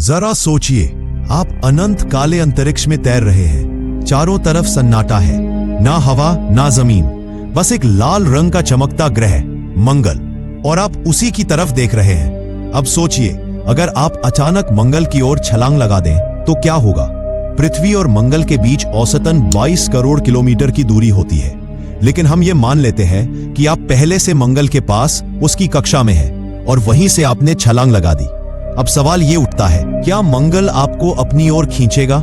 जरा सोचिए, आप अनंत काले अंतरिक्ष में तैर रहे हैं। चारों तरफ सन्नाटा है, ना हवा ना जमीन, बस एक लाल रंग का चमकता ग्रह मंगल, और आप उसी की तरफ देख रहे हैं। अब सोचिए, अगर आप अचानक मंगल की ओर छलांग लगा दें तो क्या होगा। पृथ्वी और मंगल के बीच औसतन 22 करोड़ किलोमीटर की दूरी होती है, लेकिन हम ये मान लेते हैं कि आप पहले से मंगल के पास उसकी कक्षा में हैं और वहीं से आपने छलांग लगा दी। अब सवाल ये उठता है, क्या मंगल आपको अपनी ओर खींचेगा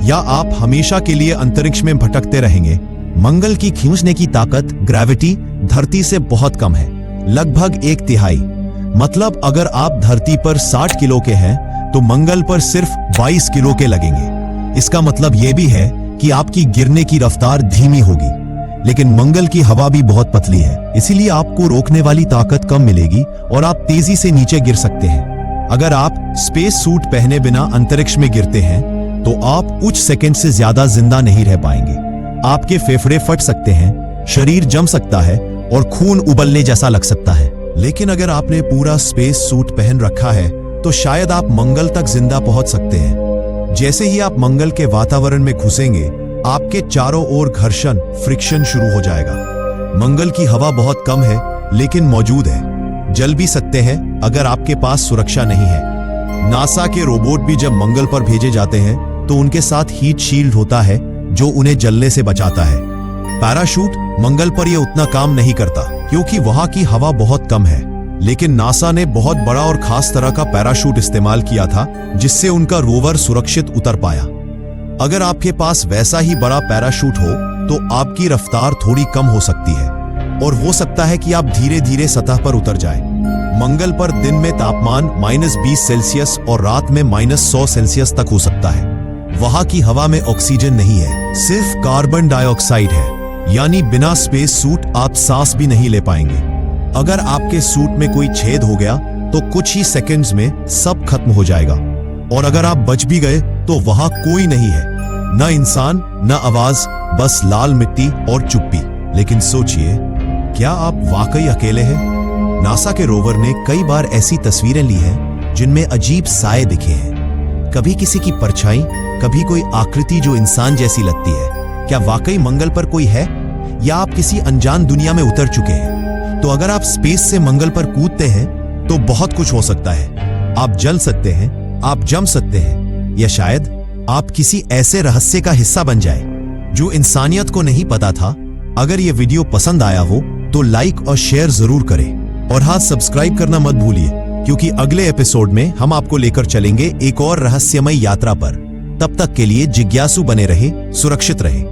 या आप हमेशा के लिए अंतरिक्ष में भटकते रहेंगे। मंगल की खींचने की ताकत ग्रेविटी धरती से बहुत कम है, लगभग 1/3। मतलब अगर आप धरती पर 60 किलो के हैं तो मंगल पर सिर्फ 22 किलो के लगेंगे। इसका मतलब यह भी है कि आपकी गिरने की रफ्तार धीमी होगी, लेकिन मंगल की हवा भी बहुत पतली है, इसीलिए आपको रोकने वाली ताकत कम मिलेगी और आप तेजी से नीचे गिर सकते हैं। अगर आप स्पेस सूट पहने बिना अंतरिक्ष में गिरते हैं तो आप कुछ सेकंड से ज्यादा जिंदा नहीं रह पाएंगे। आपके फेफड़े फट सकते हैं, शरीर जम सकता है और खून उबलने जैसा लग सकता है। लेकिन अगर आपने पूरा स्पेस सूट पहन रखा है तो शायद आप मंगल तक जिंदा पहुंच सकते हैं। जैसे ही आप मंगल के वातावरण में घुसेंगे, आपके चारों ओर घर्षण फ्रिक्शन शुरू हो जाएगा। मंगल की हवा बहुत कम है लेकिन मौजूद है, जल भी सकते हैं अगर आपके पास सुरक्षा नहीं है। नासा के रोबोट भी जब मंगल पर भेजे जाते हैं तो उनके साथ हीट शील्ड होता है जो उन्हें जलने से बचाता है। पैराशूट मंगल पर यह उतना काम नहीं करता क्योंकि वहां की हवा बहुत कम है, लेकिन नासा ने बहुत बड़ा और खास तरह का पैराशूट इस्तेमाल किया था जिससे उनका रोवर सुरक्षित उतर पाया। अगर आपके पास वैसा ही बड़ा पैराशूट हो तो आपकी रफ्तार थोड़ी कम हो सकती है और हो सकता है कि आप धीरे धीरे सतह पर उतर जाएं। मंगल पर दिन में तापमान -20 सेल्सियस और रात में -100 सेल्सियस तक हो सकता है। वहां की हवा में ऑक्सीजन नहीं है, सिर्फ कार्बन डाइऑक्साइड है, यानी बिना स्पेस सूट आप सांस भी नहीं ले पाएंगे। अगर आपके सूट में कोई छेद हो गया तो कुछ ही सेकंड्स में सब खत्म हो जाएगा, और अगर आप बच भी गए तो वहां कोई नहीं है, न इंसान न आवाज, बस लाल मिट्टी और चुप्पी। लेकिन सोचिए, क्या आप वाकई अकेले हैं? नासा के रोवर ने कई बार ऐसी तस्वीरें ली हैं जिनमें अजीब साए दिखे हैं, कभी किसी की परछाई, कभी कोई आकृति जो इंसान जैसी लगती है। क्या वाकई मंगल पर कोई है या आप किसी अनजान दुनिया में उतर चुके हैं? तो अगर आप स्पेस से मंगल पर कूदते हैं तो बहुत कुछ हो सकता है। आप जल सकते हैं, आप जम सकते हैं, या शायद आप किसी ऐसे रहस्य का हिस्सा बन जाए जो इंसानियत को नहीं पता था। अगर ये वीडियो पसंद आया हो तो लाइक और शेयर जरूर करें, और हाँ, सब्सक्राइब करना मत भूलिए, क्योंकि अगले एपिसोड में हम आपको लेकर चलेंगे एक और रहस्यमय यात्रा पर। तब तक के लिए जिज्ञासु बने रहें, सुरक्षित रहें।